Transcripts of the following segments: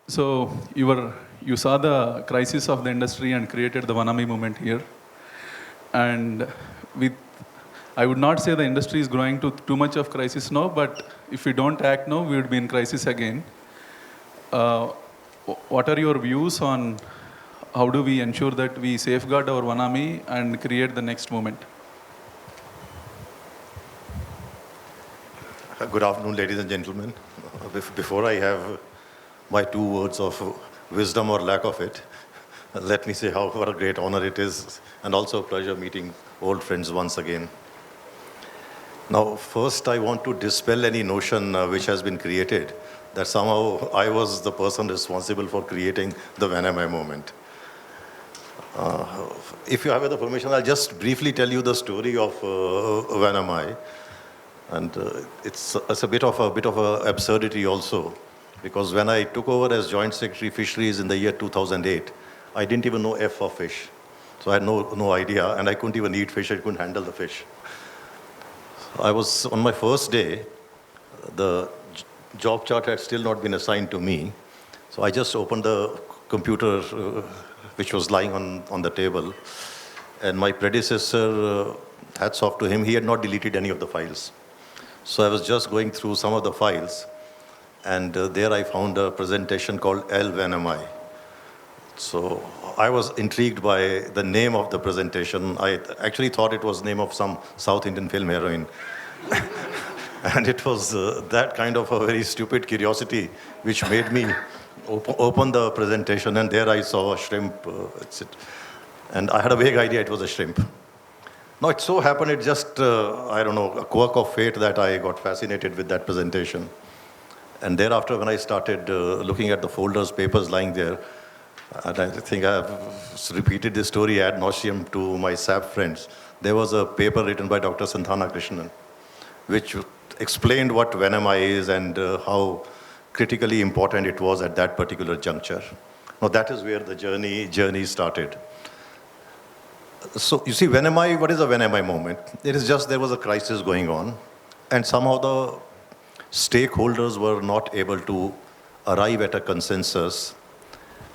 So you saw the crisis of the industry and created the Vannamei movement here. And with, I would not say the industry is growing to too much of crisis now, but if we don't act now, we would be in crisis again. What are your views on how do we ensure that we safeguard our Vannamei and create the next movement? Good afternoon, ladies and gentlemen. Before I have my 2 words of wisdom or lack of it, let me say what a great honor it is, and also a pleasure meeting old friends once again. Now, first I want to dispel any notion which has been created that somehow I was the person responsible for creating the Vannamei movement. If you have the permission, I'll just briefly tell you the story of Vannamei. And it's a bit of a absurdity also, because when I took over as Joint Secretary Fisheries in the year 2008, I didn't even know F for fish. So I had no idea, and I couldn't even eat fish, I couldn't handle the fish. I was, on my first day, the job chart had still not been assigned to me. So I just opened the computer which was lying on the table. And my predecessor, hats off to him, he had not deleted any of the files. So I was just going through some of the files, and there I found a presentation called El Vannamei. So I was intrigued by the name of the presentation. I actually thought it was the name of some South Indian film heroine. And it was that kind of a very stupid curiosity which made me open the presentation, and there I saw a shrimp. And I had a vague idea it was a shrimp. No, it so happened, it just, I don't know, a quirk of fate that I got fascinated with that presentation. And thereafter, when I started looking at the folders, papers lying there, and I think I have repeated this story ad nauseum to my SAP friends. There was a paper written by Dr. Santana Krishnan, which explained what Vannamei is and how critically important it was at that particular juncture. Now, that is where the journey started. So, you see, Vannamei, what is a Vannamei moment? It is just there was a crisis going on, and somehow the stakeholders were not able to arrive at a consensus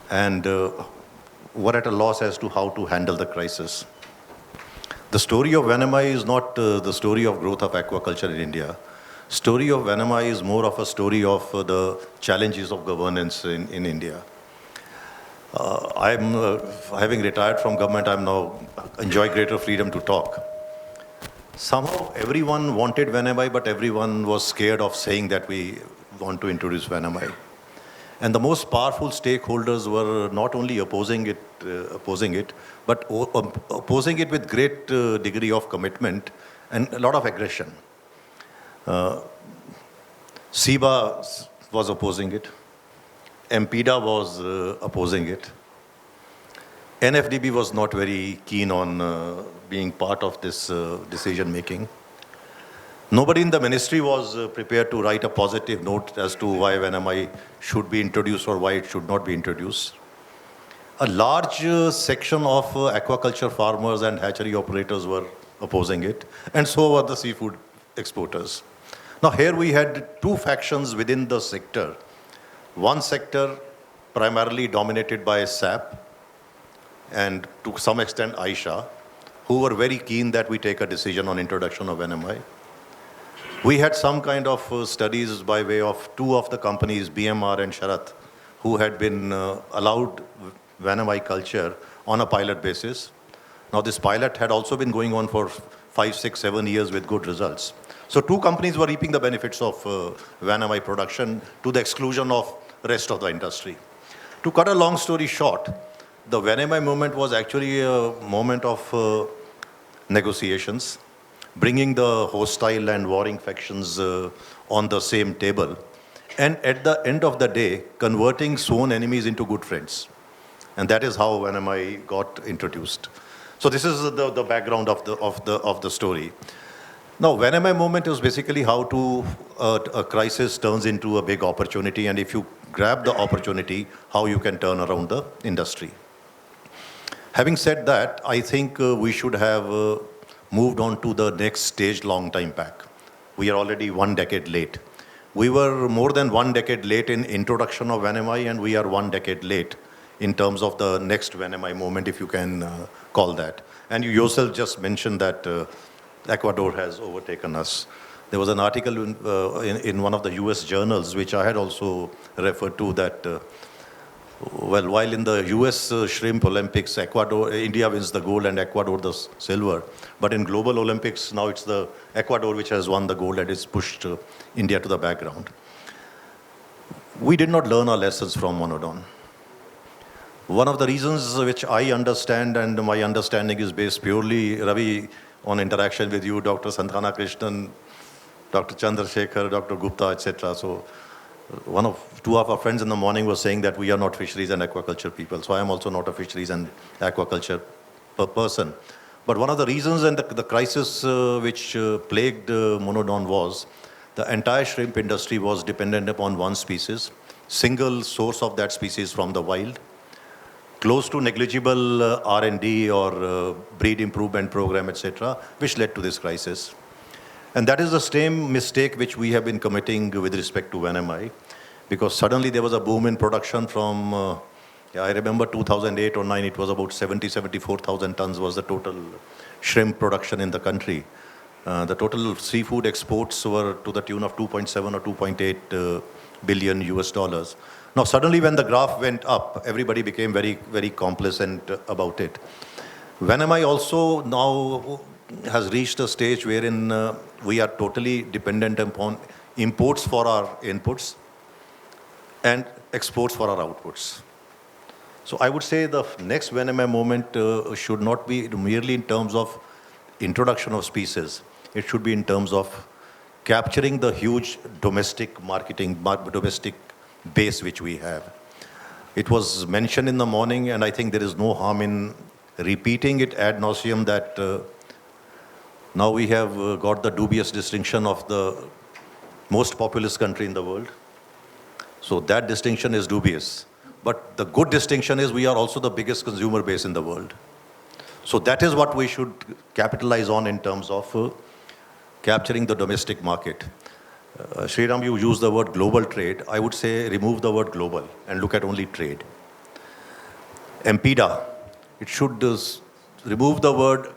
and were at a loss as to how to handle the crisis. The story of Vannamei is not the story of growth of aquaculture in India. Story of Vannamei is more of a story of the challenges of governance in India. I'm having retired from government, I'm now enjoy greater freedom to talk. Somehow everyone wanted Vannamei, but everyone was scared of saying that we want to introduce Vannamei. And the most powerful stakeholders were not only opposing it, but opposing it with great degree of commitment and a lot of aggression. SIBA was opposing it. MPDA was opposing it. NFDB was not very keen on being part of this decision making. Nobody in the ministry was prepared to write a positive note as to why Vannamei should be introduced or why it should not be introduced. A large section of aquaculture farmers and hatchery operators were opposing it, and so were the seafood exporters. Now here we had 2 factions within the sector. One sector primarily dominated by SAP and to some extent Aisha, who were very keen that we take a decision on introduction of Vannamei. We had some kind of studies by way of 2 of the companies, BMR and Sharat, who had been allowed Vannamei culture on a pilot basis. Now this pilot had also been going on for 5, 6, 7 years with good results. So 2 companies were reaping the benefits of Vannamei production to the exclusion of the rest of the industry. To cut a long story short, the Vannamei movement was actually a moment of negotiations, bringing the hostile and warring factions on the same table, and at the end of the day, converting sworn enemies into good friends. And that is how Vannamei got introduced. So this is the background of the story. Now, Vannamei movement is basically how a crisis turns into a big opportunity, and if you grab the opportunity, how you can turn around the industry. Having said that, I think we should have moved on to the next stage long time back. We are already 1 decade late. We were more than 1 decade late in introduction of Vannamei, and we are 1 decade late in terms of the next Vannamei movement, if you can call that. And you yourself just mentioned that Ecuador has overtaken us. There was an article in one of the US journals, which I had also referred to, that well, while in the US Shrimp Olympics, India wins the gold and Ecuador the silver. But in global Olympics, now it's the Ecuador which has won the gold and it's pushed India to the background. We did not learn our lessons from Monodon. One of the reasons which I understand, and my understanding is based purely, Ravi, on interaction with you, Dr. Santana Krishnan, Dr. Chandrasekhar, Dr. Gupta, etc. So two of our friends in the morning were saying that we are not fisheries and aquaculture people. So I am also not a fisheries and aquaculture person. But one of the reasons and the crisis which plagued Monodon was the entire shrimp industry was dependent upon one species, single source of that species from the wild, close to negligible R&D or breed improvement program, etc., which led to this crisis. And that is the same mistake which we have been committing with respect to Vannamei, because suddenly there was a boom in production from, I remember 2008 or 9, it was about 74,000 tons was the total shrimp production in the country. The total seafood exports were to the tune of 2.7 or 2.8 billion US dollars. Now suddenly when the graph went up, everybody became very, very complacent about it. Vannamei also now has reached a stage wherein we are totally dependent upon imports for our inputs and exports for our outputs. So I would say the next Vannamei moment should not be merely in terms of introduction of species. It should be in terms of capturing the huge domestic domestic base which we have. It was mentioned in the morning, and I think there is no harm in repeating it ad nauseum, that now we have got the dubious distinction of the most populous country in the world. So that distinction is dubious. But the good distinction is we are also the biggest consumer base in the world. So that is what we should capitalize on in terms of capturing the domestic market. Sreeram, you use the word global trade. I would say remove the word global and look at only trade. MPDA, it should remove the word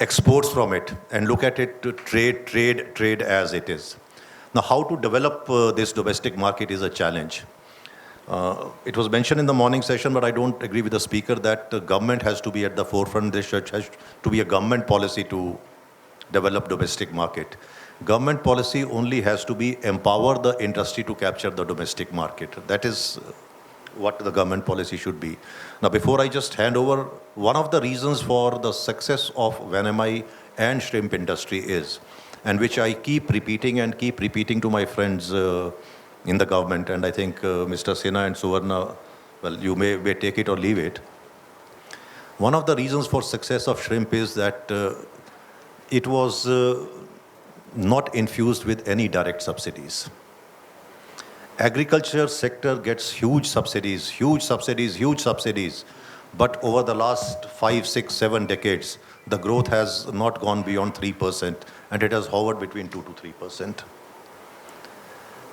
exports from it and look at it to trade as it is. Now, how to develop this domestic market is a challenge. It was mentioned in the morning session, but I don't agree with the speaker that the government has to be at the forefront. There has to be a government policy to develop domestic market. Government policy only has to be empower the industry to capture the domestic market. That is what the government policy should be. Now, before I just hand over, one of the reasons for the success of Vannamei and shrimp industry is, and which I keep repeating to my friends in the government, and I think Mr. Sinha and Suvarna, well, you may take it or leave it. One of the reasons for success of shrimp is that it was not infused with any direct subsidies. Agriculture sector gets huge subsidies, but over the last 5, 6, 7 decades, the growth has not gone beyond 3%, and it has hovered between 2 to 3%.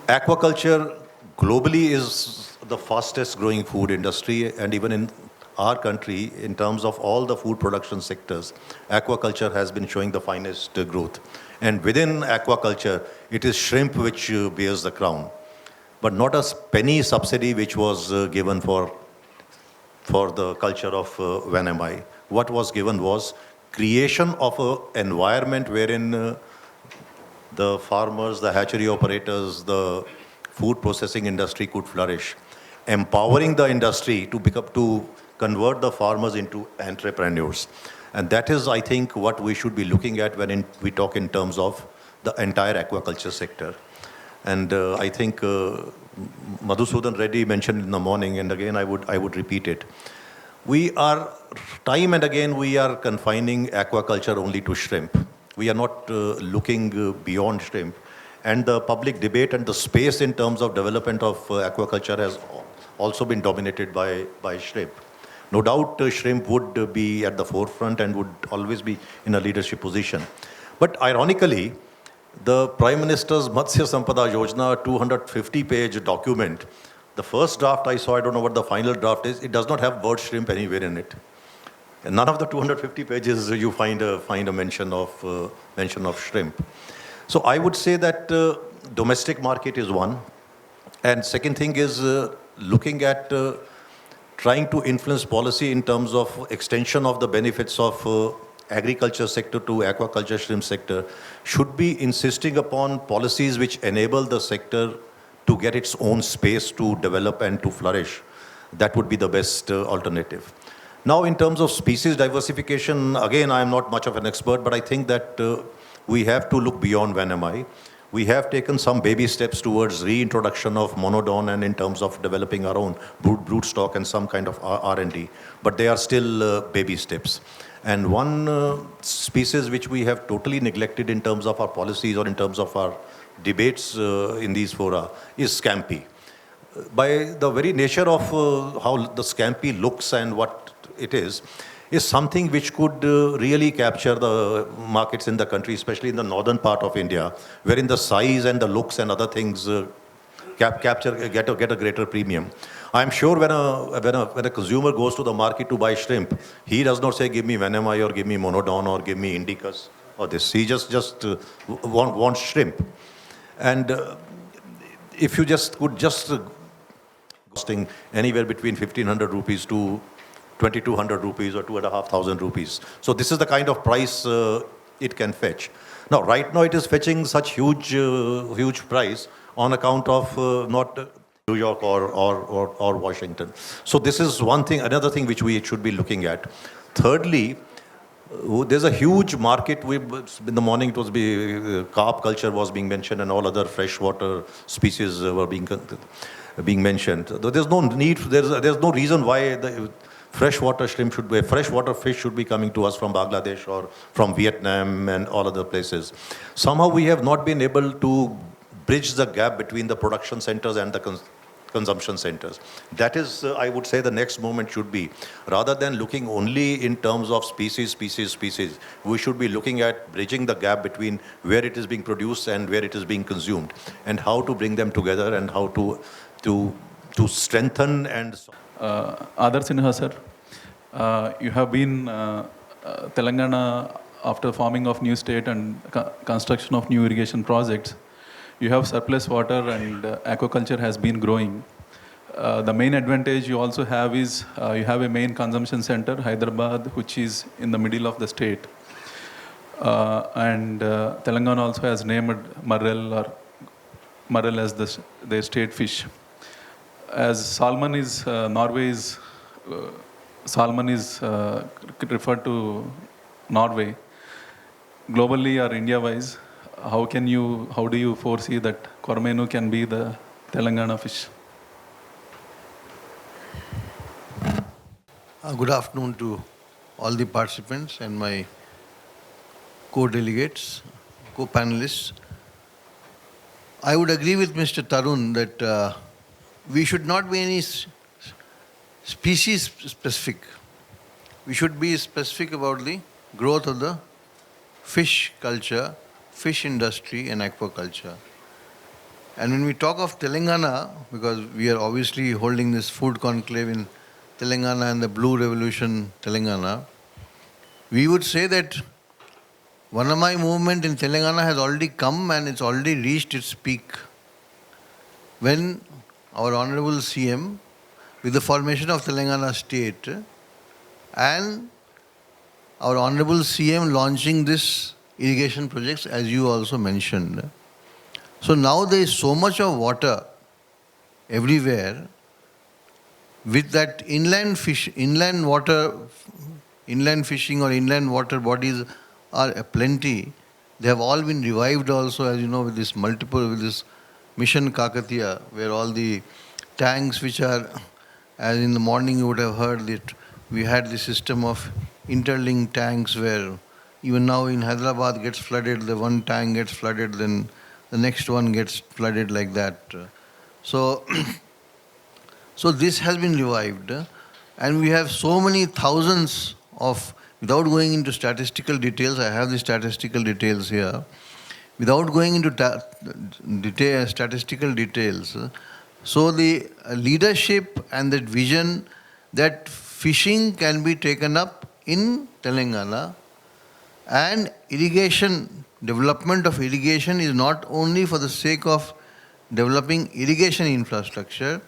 Aquaculture globally is the fastest growing food industry, and even in our country, in terms of all the food production sectors, aquaculture has been showing the finest growth. And within aquaculture, it is shrimp which bears the crown. But not a penny subsidy which was given for the culture of Vannamei. What was given was creation of an environment wherein the farmers, the hatchery operators, the food processing industry could flourish, empowering the industry to convert the farmers into entrepreneurs. And that is, I think, what we should be looking at when we talk in terms of the entire aquaculture sector. And I think Madhusudan Reddy mentioned in the morning, and again I would repeat it. We are, time and again, we are confining aquaculture only to shrimp. We are not looking beyond shrimp. And the public debate and the space in terms of development of aquaculture has also been dominated by shrimp. No doubt shrimp would be at the forefront and would always be in a leadership position. But ironically, The Prime Minister's Matsya Sampada Yojana 250-page document, the first draft I saw, I don't know what the final draft is, it does not have word shrimp anywhere in it. And none of the 250 pages you find a mention of shrimp. So I would say that domestic market is one. And second thing is looking at trying to influence policy in terms of extension of the benefits of agriculture sector to aquaculture shrimp sector should be insisting upon policies which enable the sector to get its own space to develop and to flourish. That would be the best alternative. Now, in terms of species diversification, again, I am not much of an expert, but I think that we have to look beyond Vannamei. We have taken some baby steps towards reintroduction of monodon and in terms of developing our own brood stock and some kind of R&D, but they are still baby steps. And one species which we have totally neglected in terms of our policies or in terms of our debates in these fora is scampi. By the very nature of how the scampi looks and what it is something which could really capture the markets in the country, especially in the northern part of India, wherein the size and the looks and other things get a greater premium. I'm sure when a consumer goes to the market to buy shrimp, he does not say, give me Vannamei or give me monodon or give me indicus or this. He just wants shrimp. And if you could costing anywhere between 1,500 rupees to 2,200 rupees or 2,500 rupees. So this is the kind of price it can fetch. Now, right now it is fetching such huge price on account of not New York or Washington. So this is one thing. Another thing which we should be looking at. Thirdly, there's a huge market. In the morning it was carp culture was being mentioned and all other freshwater species were being mentioned. There's no need. There's no reason why the freshwater fish should be coming to us from Bangladesh or from Vietnam and all other places. Somehow we have not been able to bridge the gap between the production centers and the consumption centers. That is, I would say, the next moment should be, rather than looking only in terms of species, we should be looking at bridging the gap between where it is being produced and where it is being consumed, and how to bring them together and how to strengthen and... Adhar Sinha, sir, you have been Telangana after forming of new state and construction of new irrigation projects. You have surplus water and aquaculture has been growing. The main advantage you also have is you have a main consumption center, Hyderabad, which is in the middle of the state. And Telangana also has named Marrel as their state fish. As salmon is Norway's, salmon is referred to Norway. Globally or India-wise, how do you foresee that Kormenu can be the Telangana fish? Good afternoon to all the participants and my co-delegates, co-panelists. I would agree with Mr. Tarun that we should not be any species specific. We should be specific about the growth of the fish culture, fish industry and aquaculture. And when we talk of Telangana, because we are obviously holding this food conclave in Telangana and the Blue Revolution Telangana, we would say that Vannamei movement in Telangana has already come and it's already reached its peak. When our Honorable CM, with the formation of Telangana state, and our Honorable CM launching this irrigation projects, as you also mentioned. So now there is so much of water everywhere. With that inland fishing or inland water bodies are plenty. They have all been revived also, as you know, with this Mission Kakatiya, where all the tanks which are, as in the morning you would have heard that we had the system of interlinked tanks where even now in Hyderabad gets flooded, the one tank gets flooded, then the next one gets flooded like that. So this has been revived, and we have so many thousands of, without going into statistical details, I have the statistical details here, without going into statistical details, so the leadership and that vision that fishing can be taken up in Telangana, and irrigation, development of irrigation is not only for the sake of developing irrigation infrastructure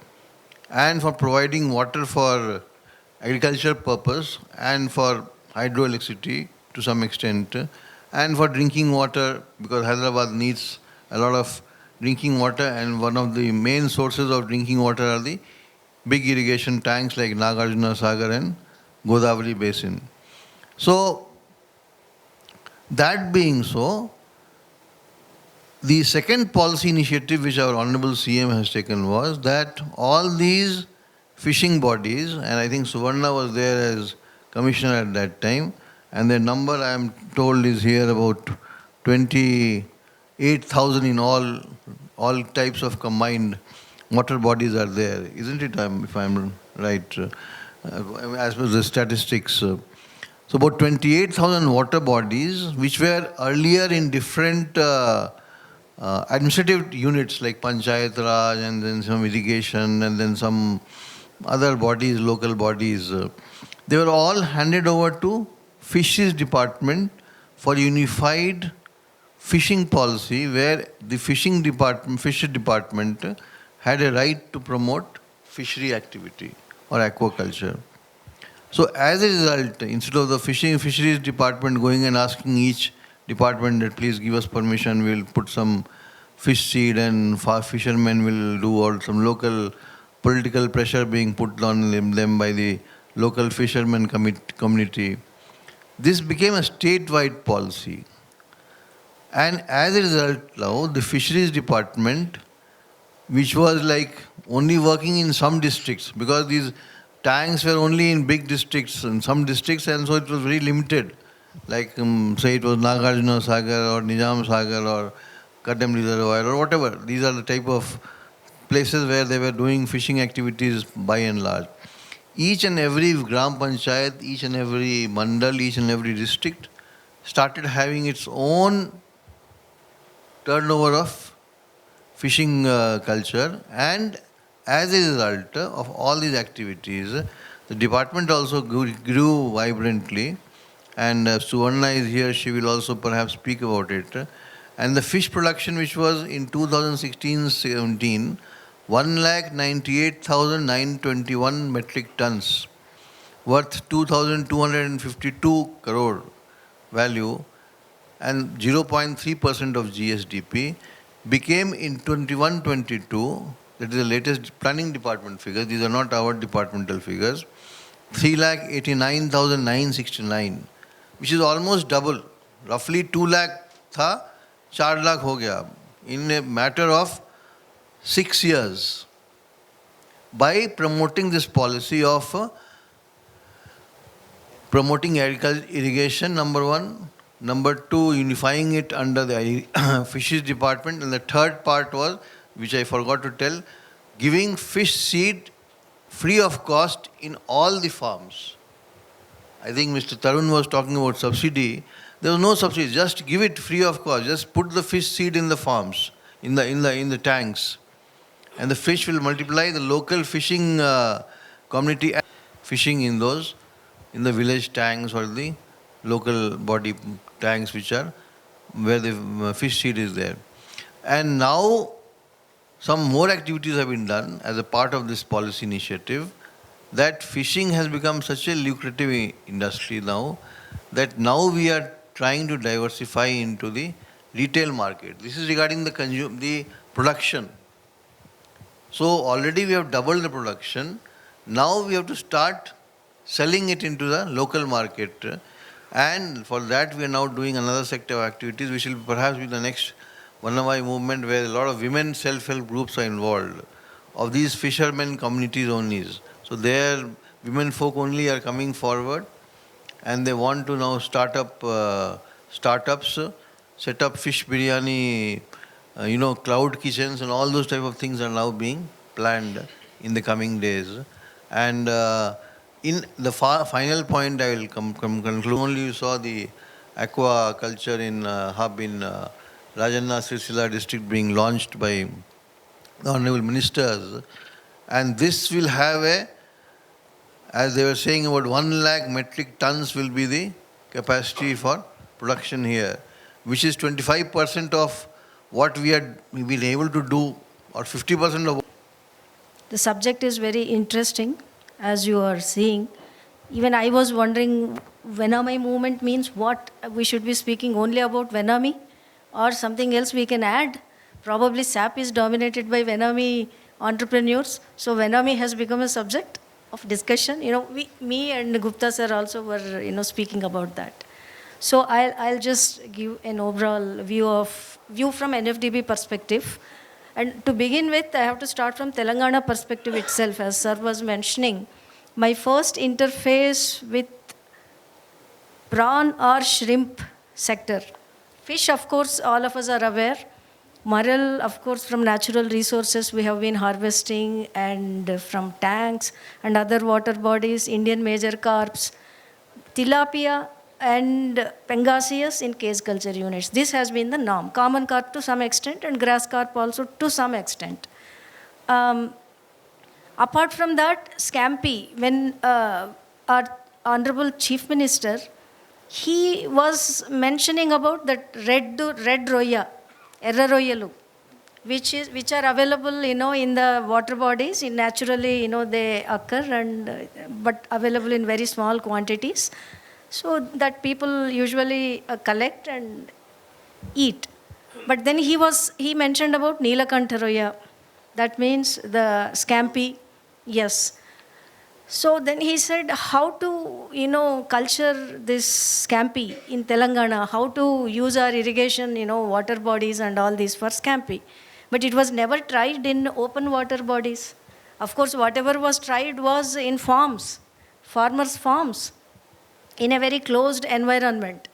and for providing water for agricultural purpose and for hydroelectricity to some extent and for drinking water, because Hyderabad needs a lot of drinking water, and one of the main sources of drinking water are the big irrigation tanks like Nagarjuna Sagar and Godavari Basin. So, that being so, the second policy initiative which our Honorable CM has taken was that all these fishing bodies, and I think Suvarna was there as commissioner at that time, and their number I am told is here about 28,000 in all types of combined water bodies are there, isn't it? If I'm right, as per the statistics. So about 28,000 water bodies, which were earlier in different administrative units like Panchayat Raj and then some irrigation and then some other bodies, local bodies. They were all handed over to Fisheries Department for unified fishing policy, where the Fisheries Department had a right to promote fishery activity or aquaculture. So as a result, instead of the Fisheries Department going and asking each department that please give us permission, we'll put some fish seed and fishermen will do, or some local political pressure being put on them by the local fishermen community, this became a statewide policy. And as a result now, the Fisheries Department, which was like only working in some districts, because these tanks were only in big districts, in some districts, and so it was very limited. Like say it was Nagarjuna Sagar or Nizam Sagar or Kadam Reservoir or whatever. These are the type of places where they were doing fishing activities by and large. Each and every Gram Panchayat, each and every Mandal, each and every district started having its own turnover of fishing culture, and as a result of all these activities, the department also grew vibrantly, and Suvarna is here, she will also perhaps speak about it. And the fish production, which was in 2016-17, 1,98,921 metric tons, worth 2,252 crore value and 0.3% of GSDP, became in 21-22, that is the latest planning department figures, these are not our departmental figures, 3,89,969, which is almost double. Roughly 2 lakh tha, 4 lakh ho gaya in a matter of 6 years, by promoting this policy of promoting agriculture irrigation, number one, number two, unifying it under the Fisheries Department, and the third part was, which I forgot to tell, giving fish seed free of cost in all the farms. I think Mr. Tarun was talking about subsidy. There was no subsidy, just give it free of cost. Just put the fish seed in the farms, in the tanks, and the fish will multiply. The local fishing community fishing in the village tanks or the local body tanks, which are where the fish seed is there. And now some more activities have been done as a part of this policy initiative, that fishing has become such a lucrative industry now, that now we are trying to diversify into the retail market. This is regarding the production. So already we have doubled the production. Now we have to start selling it into the local market. And for that we are now doing another sector of activities, which will perhaps be the next Vannamei movement, where a lot of women self-help groups are involved, of these fishermen communities only. So their women folk only are coming forward, and they want to now start up startups, set up fish biryani, cloud kitchens, and all those type of things are now being planned in the coming days. And in the final point, I will conclude. Only you saw the aquaculture in hub in Rajanna Srisila district being launched by the honorable ministers, and this will have as they were saying, about 1 lakh metric tons will be the capacity for production here, which is 25% of what we had been able to do, or 50% of. The subject is very interesting, as you are seeing. Even I was wondering, Vannamei movement means what? We should be speaking only about Vannamei or something else we can add. Probably SAP is dominated by Vannamei entrepreneurs, so Vannamei has become a subject of discussion. Me and Gupta sir also were, speaking about that. So I'll just give an overall view from NFDB perspective. And to begin with, I have to start from Telangana perspective itself, as sir was mentioning. My first interface with prawn or shrimp sector. Fish, of course, all of us are aware. Maril, of course, from natural resources we have been harvesting, and from tanks and other water bodies, Indian major carps, tilapia and pangasius in case culture units. This has been the norm. Common carp to some extent and grass carp also to some extent. Apart from that, scampi, when our Honorable Chief Minister, he was mentioning about that red roya, erra royalu, which are available, in the water bodies. Naturally, they occur, but available in very small quantities, so that people usually collect and eat. But then he mentioned about Neelakantha roya. That means the scampi, yes. So then he said how to, culture this scampi in Telangana, how to use our irrigation, water bodies and all these for scampi. But it was never tried in open water bodies. Of course, whatever was tried was in farms, farmers' farms, in a very closed environment.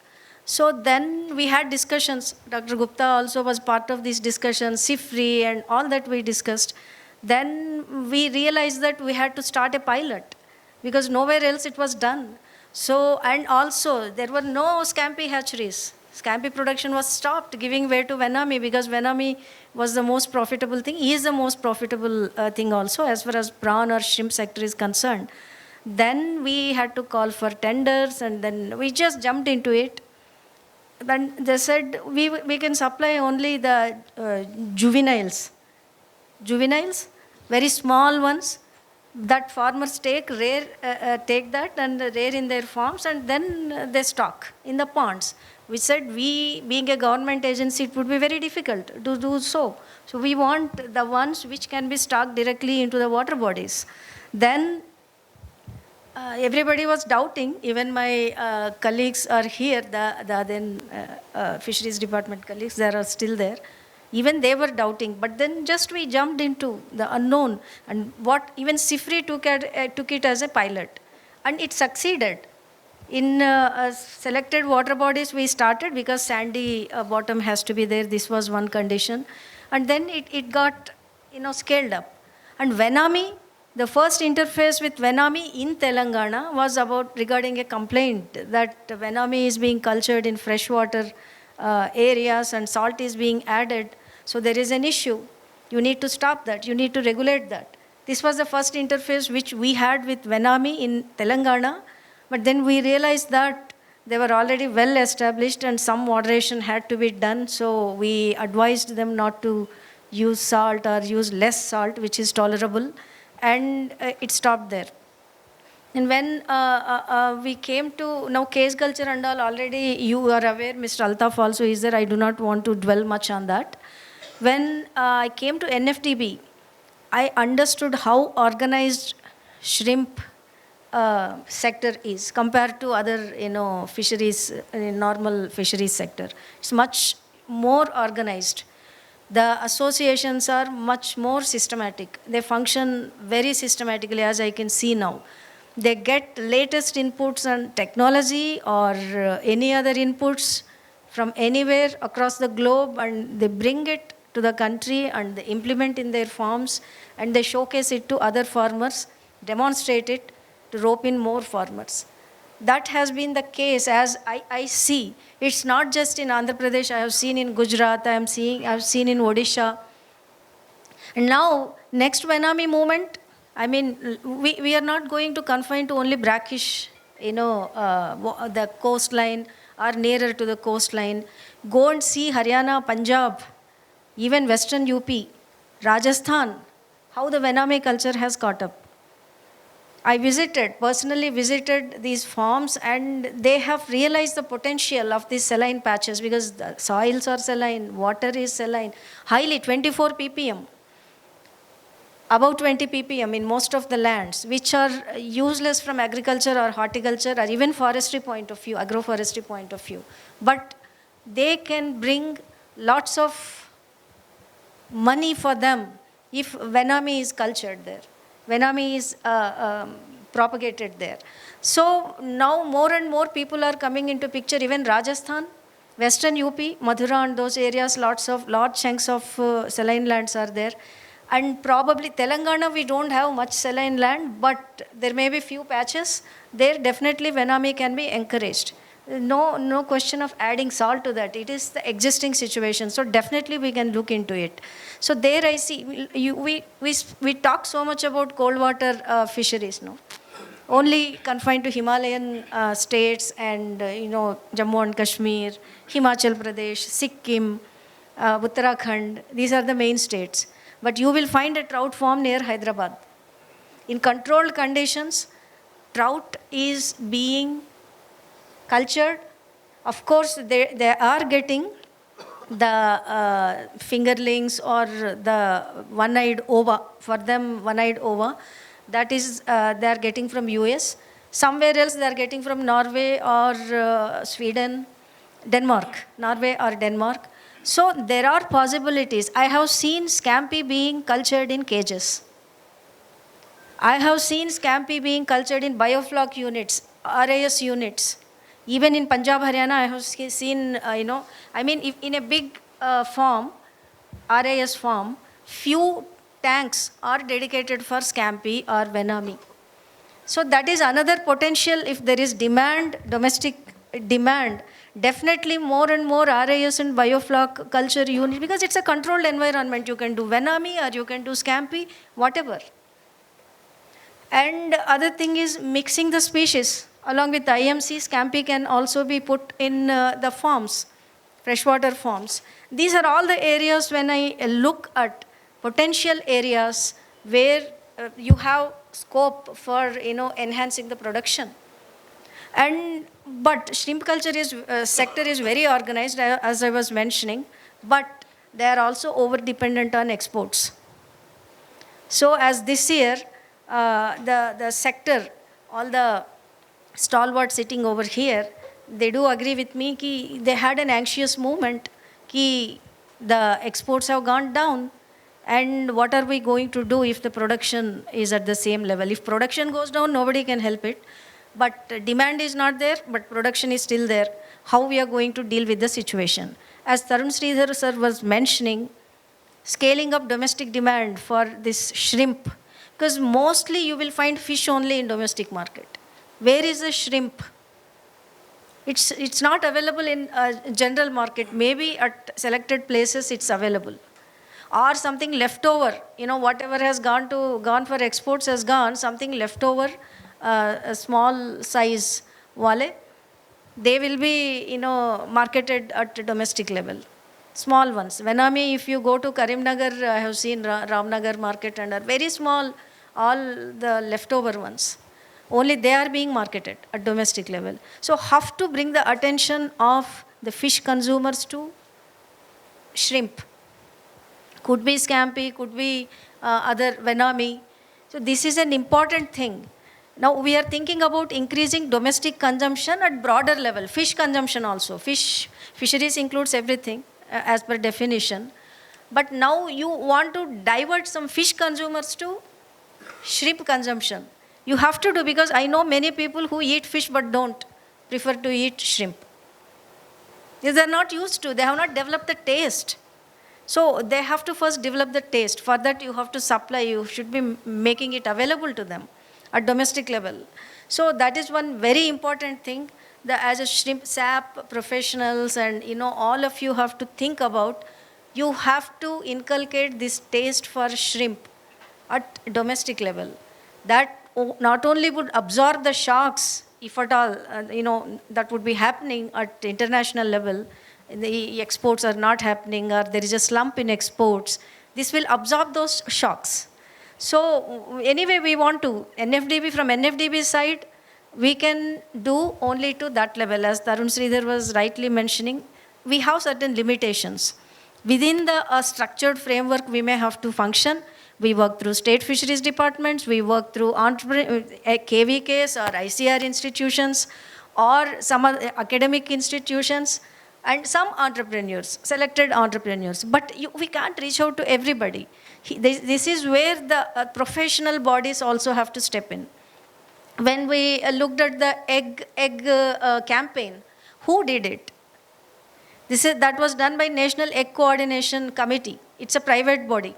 So then we had discussions. Dr. Gupta also was part of these discussions, SIFRI and all that we discussed. Then we realized that we had to start a pilot because nowhere else it was done. So, and also there were no scampi hatcheries. Scampi production was stopped, giving way to Vannamei, because Vannamei was the most profitable thing. He is the most profitable thing also as far as prawn or shrimp sector is concerned. Then we had to call for tenders, and then we just jumped into it. Then they said we can supply only the juveniles, very small ones, that farmers take that and rear in their farms, and then they stock in the ponds. We said, being a government agency, it would be very difficult to do so. So we want the ones which can be stocked directly into the water bodies. Then everybody was doubting. Even my colleagues are here, the then Fisheries Department colleagues, they are still there. Even they were doubting. But then just we jumped into the unknown, and what even SIFRI took it as a pilot. And it succeeded. In selected water bodies we started, because sandy bottom has to be there. This was one condition. And then it got scaled up. And Vannamei, the first interface with Vannamei in Telangana was regarding a complaint that Vannamei is being cultured in freshwater areas and salt is being added. So there is an issue. You need to stop that. You need to regulate that. This was the first interface which we had with Vannamei in Telangana. But then we realized that they were already well established and some moderation had to be done. So we advised them not to use salt or use less salt, which is tolerable. And it stopped there. And when we came to now case culture and all, already you are aware, Mr. Altaf also is there. I do not want to dwell much on that. When I came to NFDB, I understood how organized shrimp sector is compared to other, fisheries, normal fisheries sector. It's much more organized. The associations are much more systematic. They function very systematically, as I can see now. They get latest inputs on technology or any other inputs from anywhere across the globe, and they bring it to the country and they implement in their farms, and they showcase it to other farmers, demonstrate it to rope in more farmers. That has been the case as I see. It's not just in Andhra Pradesh. I have seen in Gujarat. I've seen in Odisha. And now, next Vannamei movement, I mean, we are not going to confine to only brackish, the coastline or nearer to the coastline. Go and see Haryana, Punjab, even Western UP, Rajasthan, how the Vannamei culture has caught up. I personally visited these farms, and they have realized the potential of these saline patches because the soils are saline, water is saline, highly 24 ppm, above 20 ppm in most of the lands, which are useless from agriculture or horticulture or even forestry point of view, agroforestry point of view. But they can bring lots of money for them if Vannamei is cultured there. Vannamei is propagated there. So now more and more people are coming into picture, even Rajasthan, Western UP, Mathura and those areas, large chunks of saline lands are there. And probably Telangana, we don't have much saline land, but there may be few patches. There definitely Vannamei can be encouraged. No question of adding salt to that. It is the existing situation. So definitely we can look into it. So there I see, we talk so much about cold water fisheries, no? Only confined to Himalayan states and, Jammu and Kashmir, Himachal Pradesh, Sikkim, Uttarakhand. These are the main states. But you will find a trout farm near Hyderabad. In controlled conditions, trout is being cultured. Of course, they are getting the fingerlings or the one-eyed ova. For them, one-eyed ova, that is they are getting from US. Somewhere else they are getting from Norway or Sweden, Norway or Denmark. So there are possibilities. I have seen scampi being cultured in cages. I have seen scampi being cultured in biofloc units, RAS units. Even in Punjab, Haryana, I have seen, if in a big farm, RAS farm, few tanks are dedicated for scampi or Vannamei. So that is another potential. If there is demand, domestic demand, definitely more and more RAS and biofloc culture unit, because it's a controlled environment. You can do Vannamei or you can do scampi, whatever. And other thing is mixing the species. Along with IMC, scampi can also be put in the farms, freshwater farms. These are all the areas when I look at potential areas where you have scope for enhancing the production. But shrimp culture sector is very organized, as I was mentioning, but they are also over dependent on exports. So as this year, the sector, all the stalwart sitting over here, they do agree with me that they had an anxious moment that the exports have gone down, and what are we going to do if the production is at the same level? If production goes down, nobody can help it. But demand is not there, but production is still there. How we are going to deal with the situation? As Tarun Sridhar sir was mentioning, scaling up domestic demand for this shrimp, because mostly you will find fish only in domestic market. Where is the shrimp? It's not available in general market. Maybe at selected places it's available. Or something leftover, whatever has gone for exports has gone, something leftover, a small size wale, they will be, marketed at domestic level. Small ones. Vannamei, if you go to Karimnagar, I have seen Ramnagar market and are very small, all the leftover ones. Only they are being marketed at domestic level. So have to bring the attention of the fish consumers to shrimp. Could be scampi, could be other Vannamei. So this is an important thing. Now we are thinking about increasing domestic consumption at broader level, fish consumption also. Fisheries includes everything as per definition. But now you want to divert some fish consumers to shrimp consumption. You have to do, because I know many people who eat fish but don't prefer to eat shrimp. They are not used to, they have not developed the taste. So they have to first develop the taste. For that you have to supply, you should be making it available to them at domestic level. So that is one very important thing that as a shrimp sap professionals and all of you have to think about. You have to inculcate this taste for shrimp at domestic level. That not only would absorb the shocks, if at all, that would be happening at international level, the exports are not happening or there is a slump in exports, this will absorb those shocks. So anyway, we want to, NFDB, from NFDB side, we can do only to that level. As Tarun Sridhar was rightly mentioning, we have certain limitations. Within the structured framework, we may have to function. We work through state fisheries departments, we work through KVKs or ICR institutions or some other academic institutions and some entrepreneurs, selected entrepreneurs. But we can't reach out to everybody. This is where the professional bodies also have to step in. When we looked at the egg campaign, who did it? That was done by National Egg Coordination Committee. It's a private body.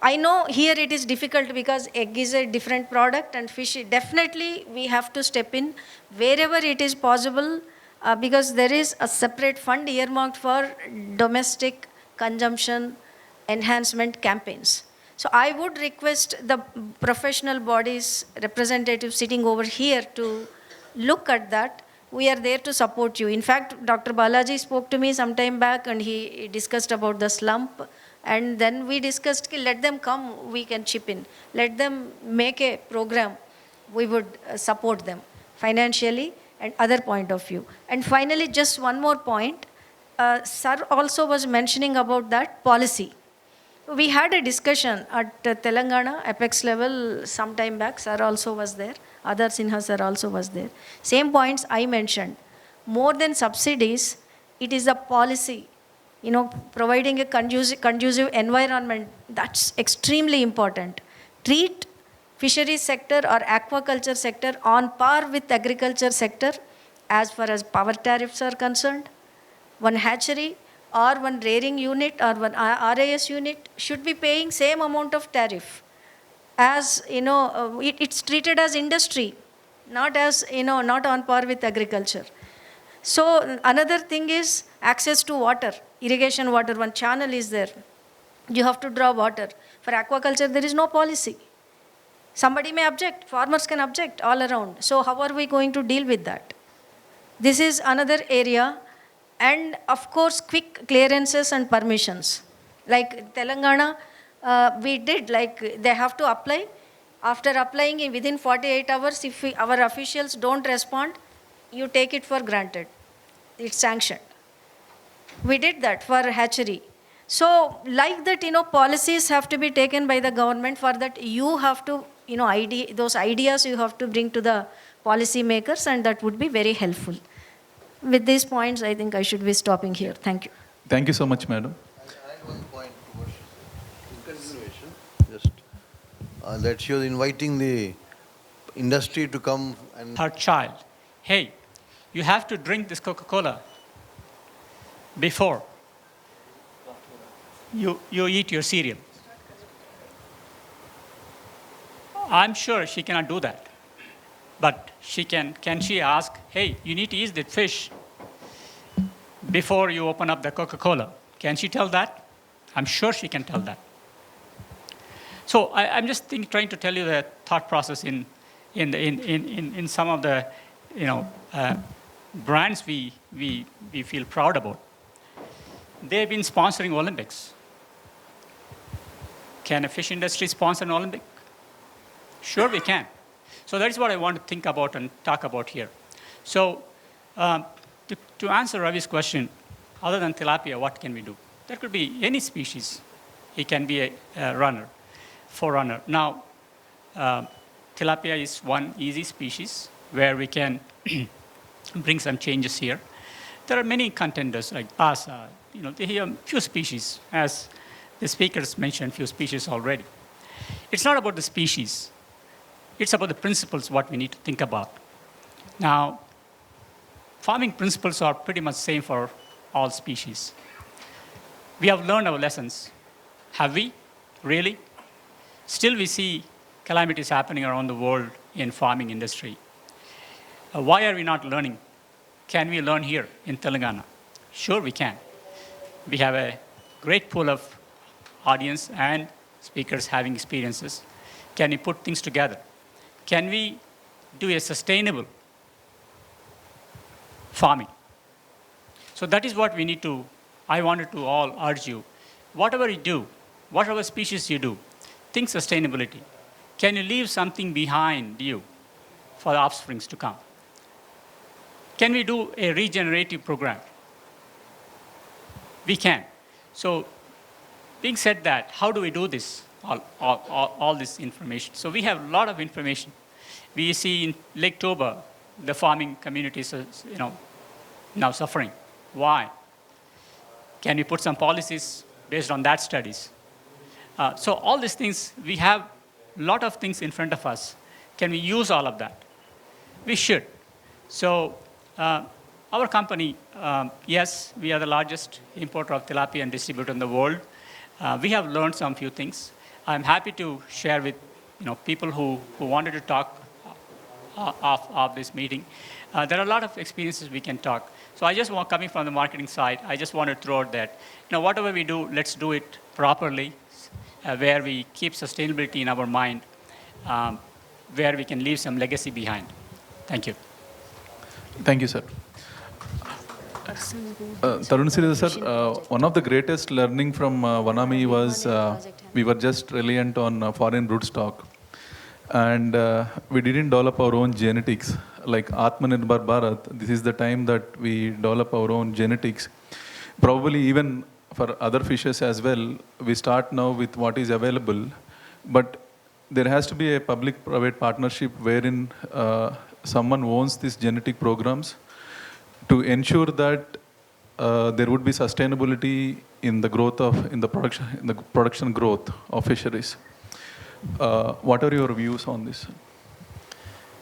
I know here it is difficult because egg is a different product and fish, definitely we have to step in wherever it is possible because there is a separate fund earmarked for domestic consumption enhancement campaigns. So I would request the professional bodies representatives sitting over here to look at that. We are there to support you. In fact, Dr. Balaji spoke to me some time back and he discussed about the slump. And then we discussed, let them come, we can chip in. Let them make a program. We would support them financially and other point of view. And finally, just one more point. Sir also was mentioning about that policy. We had a discussion at Telangana Apex level some time back. Sir also was there. Adhar Sinha sir also was there. Same points I mentioned. More than subsidies, it is a policy. Providing a conducive environment, that's extremely important. Treat fisheries sector or aquaculture sector on par with agriculture sector as far as power tariffs are concerned. One hatchery or one rearing unit or one RAS unit should be paying same amount of tariff. As, it's treated as industry, not as, not on par with agriculture. So another thing is access to water, irrigation water, one channel is there. You have to draw water. For aquaculture, there is no policy. Somebody may object, farmers can object all around. So how are we going to deal with that? This is another area. And of course, quick clearances and permissions. Like Telangana, we did, they have to apply. After applying within 48 hours, if our officials don't respond, you take it for granted. It's sanctioned. We did that for hatchery. So like that, policies have to be taken by the government. For that, you have to, those ideas you have to bring to the policy makers, and that would be very helpful. With these points, I think I should be stopping here. Thank you. Thank you so much, madam. I'll add one point towards in continuation. Just that you're inviting the industry to come and... Her child, hey, you have to drink this Coca-Cola before you eat your cereal. I'm sure she cannot do that. But can she ask, hey, you need to eat the fish before you open up the Coca-Cola? Can she tell that? I'm sure she can tell that. So I'm just trying to tell you the thought process in some of the brands we feel proud about. They've been sponsoring Olympics. Can a fish industry sponsor an Olympic? Sure we can. So that is what I want to think about and talk about here. So to answer Ravi's question, other than tilapia, what can we do? There could be any species. It can be a forerunner. Now, tilapia is one easy species where we can bring some changes here. There are many contenders like Asa. They have few species, as the speakers mentioned, few species already. It's not about the species. It's about the principles, what we need to think about. Now, farming principles are pretty much same for all species. We have learned our lessons. Have we? Really? Still we see calamities happening around the world in farming industry. Why are we not learning? Can we learn here in Telangana? Sure, we can. We have a great pool of audience and speakers having experiences. Can we put things together? Can we do a sustainable farming? So that is what we need to, I wanted to all urge you. Whatever you do, whatever species you do, think sustainability. Can you leave something behind you for the offsprings to come? Can we do a regenerative program? We can. So, being said that, how do we do this? All this information. So we have a lot of information. We see in Lake Toba, the farming communities are, now suffering. Why? Can we put some policies based on that studies? So all these things, we have a lot of things in front of us. Can we use all of that? We should. So our company, yes, we are the largest importer of tilapia and distributor in the world. We have learned some few things. I'm happy to share with people who wanted to talk of this meeting. There are a lot of experiences we can talk. So I just want, coming from the marketing side, I just want to throw out that, whatever we do, let's do it properly, where we keep sustainability in our mind, where we can leave some legacy behind. Thank you. Thank you, sir. Tarun Sridhar, sir, one of the greatest learning from Vannamei was we were just reliant on foreign rootstock. And we didn't develop our own genetics. Like Atmanirbhar Bharat, this is the time that we develop our own genetics. Probably even for other fishes as well, we start now with what is available. But there has to be a public-private partnership wherein someone owns these genetic programs to ensure that there would be sustainability in the growth of, in the production growth of fisheries. What are your views on this?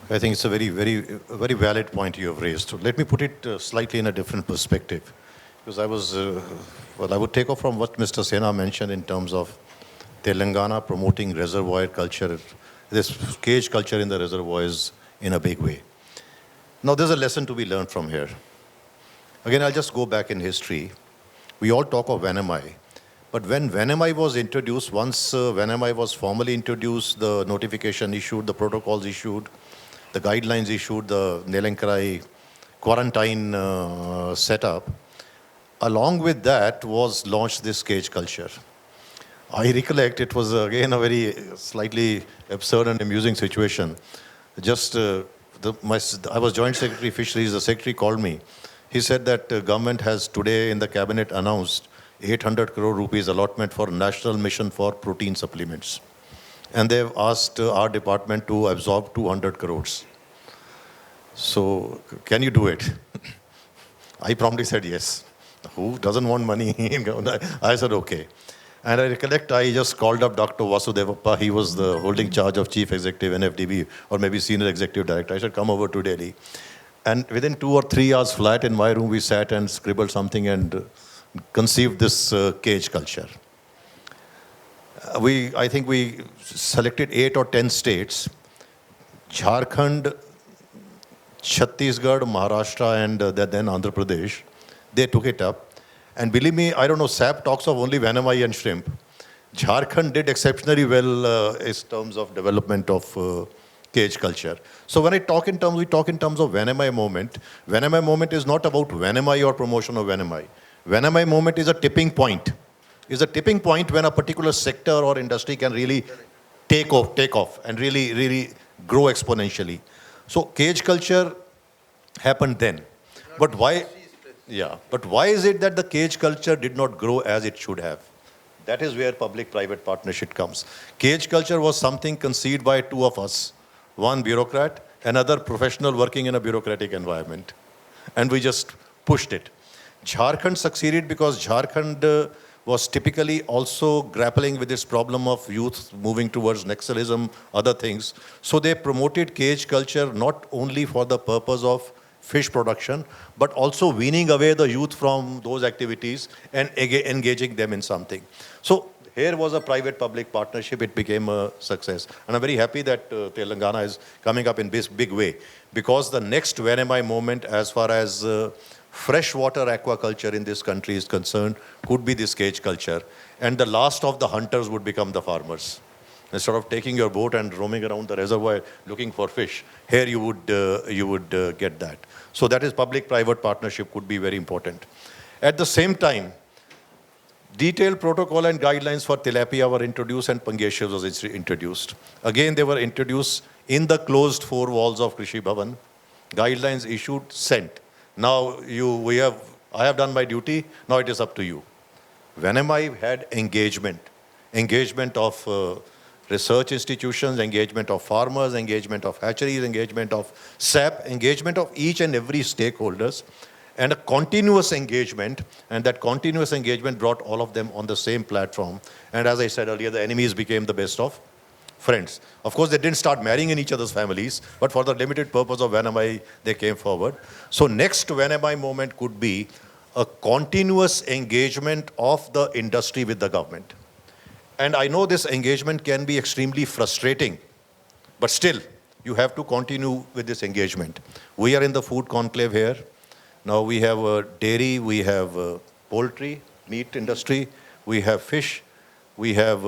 I think it's a very valid point you have raised. So let me put it slightly in a different perspective. Because I was, I would take off from what Mr. Sinha mentioned in terms of Telangana promoting reservoir culture, this cage culture in the reservoirs in a big way. Now there's a lesson to be learned from here. Again, I'll just go back in history. We all talk of Vannamei. But when Vannamei was introduced, once Vannamei was formally introduced, the notification issued, the protocols issued, the guidelines issued, the Nelankrai quarantine setup, along with that was launched this cage culture. I recollect it was again a very slightly absurd and amusing situation. Just, I was Joint Secretary Fisheries, the Secretary called me. He said that government has today in the cabinet announced 800 crore rupees allotment for National Mission for Protein Supplements. And they've asked our department to absorb 200 crores. So, can you do it? I promptly said yes. Who doesn't want money? I said okay. And I recollect I just called up Dr. Vasudevappa. He was the holding charge of Chief Executive NFDB or maybe Senior Executive Director. I said come over to Delhi. And within 2 or 3 hours flat in my room, we sat and scribbled something and conceived this cage culture. I think we selected 8 or 10 states, Jharkhand, Chhattisgarh, Maharashtra, and then Andhra Pradesh. They took it up. And believe me, I don't know, SAP talks of only Vannamei and shrimp. Jharkhand did exceptionally well in terms of development of cage culture. So when we talk in terms of Vannamei moment. Vannamei moment is not about Vannamei or promotion of Vannamei. Vannamei moment is a tipping point. Is a tipping point when a particular sector or industry can really take off and really grow exponentially. So cage culture happened then. But why? Yeah. But why is it that the cage culture did not grow as it should have? That is where public-private partnership comes. Cage culture was something conceived by 2 of us. One bureaucrat, another professional working in a bureaucratic environment. And we just pushed it. Jharkhand succeeded because Jharkhand was typically also grappling with this problem of youth moving towards Naxalism, other things. So they promoted cage culture not only for the purpose of fish production, but also weaning away the youth from those activities and engaging them in something. So Here was a private-public partnership. It became a success. And I'm very happy that Telangana is coming up in this big way, because the next Vannamei moment as far as freshwater aquaculture in this country is concerned could be this cage culture. And the last of the hunters would become the farmers. Instead of taking your boat and roaming around the reservoir looking for fish, here you would get that. So that is public-private partnership could be very important. At the same time, detailed protocol and guidelines for tilapia were introduced and pangasius was introduced. Again, they were introduced in the closed four walls of Krishi Bhavan. Guidelines issued, sent. Now I have done my duty, now it is up to you. Vannamei had engagement of research institutions, engagement of farmers, engagement of hatcheries, engagement of SAP, engagement of each and every stakeholders, and a continuous engagement, and that continuous engagement brought all of them on the same platform. And as I said earlier, the enemies became the best of friends. Of course, they didn't start marrying in each other's families, but for the limited purpose of Vannamei, they came forward. So next Vannamei moment could be a continuous engagement of the industry with the government. And I know this engagement can be extremely frustrating, but still, you have to continue with this engagement. We are in the food conclave here. Now we have dairy, we have poultry, meat industry, we have fish, we have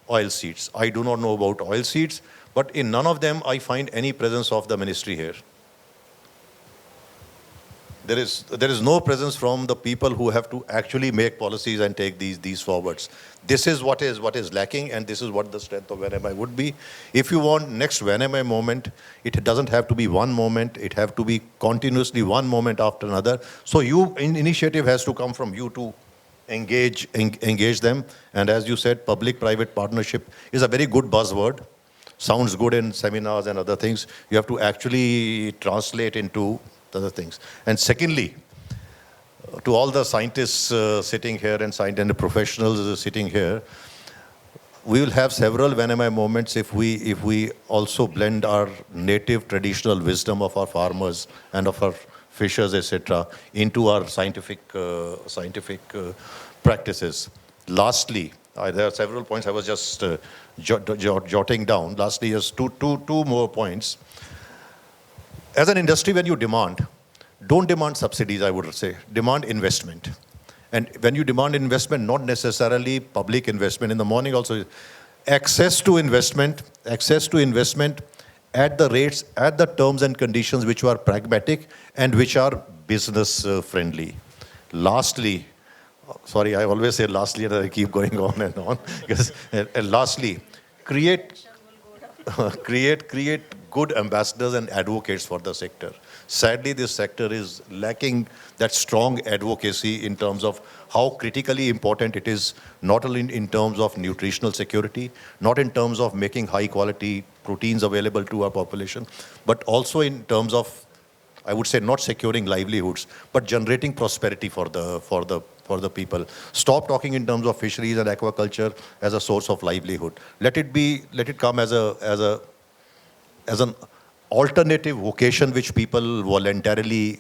oil seeds. I do not know about oil seeds, but in none of them I find any presence of the ministry here. There is no presence from the people who have to actually make policies and take these forwards. This is what is lacking, and this is what the strength of Vannamei would be. If you want next Vannamei moment, it doesn't have to be one moment. It have to be continuously one moment after another. So initiative has to come from you to engage them. And as you said, public-private partnership is a very good buzzword. Sounds good in seminars and other things. You have to actually translate into other things. And secondly, to all the scientists sitting here and the professionals sitting here, we will have several Vannamei moments if we also blend our native traditional wisdom of our farmers and of our fishers, etc., into our scientific practices. Lastly, there are several points I was just jotting down. Lastly, just two more points. As an industry, when you demand, don't demand subsidies, I would say. Demand investment. And when you demand investment, not necessarily public investment. In the morning also, access to investment at the rates, at the terms and conditions which are pragmatic and which are business friendly. Lastly, sorry, I always say lastly and I keep going on and on. Lastly, create good ambassadors and advocates for the sector. Sadly, this sector is lacking that strong advocacy in terms of how critically important it is, not only in terms of nutritional security, not in terms of making high quality proteins available to our population, but also in terms of, I would say, not securing livelihoods, but generating prosperity for the people. Stop talking in terms of fisheries and aquaculture as a source of livelihood. Let it come as an alternative vocation which people voluntarily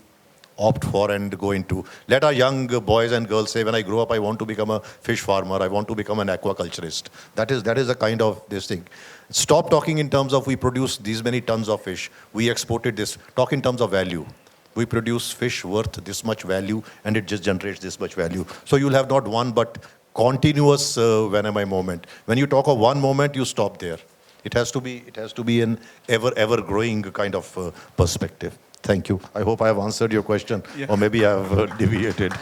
opt for and go into. Let our young boys and girls say, when I grow up, I want to become a fish farmer, I want to become an aquaculturist. That is a kind of this thing. Stop talking in terms of we produce these many tons of fish, we exported this. Talk in terms of value. We produce fish worth this much value and it just generates this much value. So you'll have not one but continuous Vannamei moment. When you talk of one moment, you stop there. It has to be an ever growing kind of perspective. Thank you. I hope I have answered your question, or maybe I have deviated.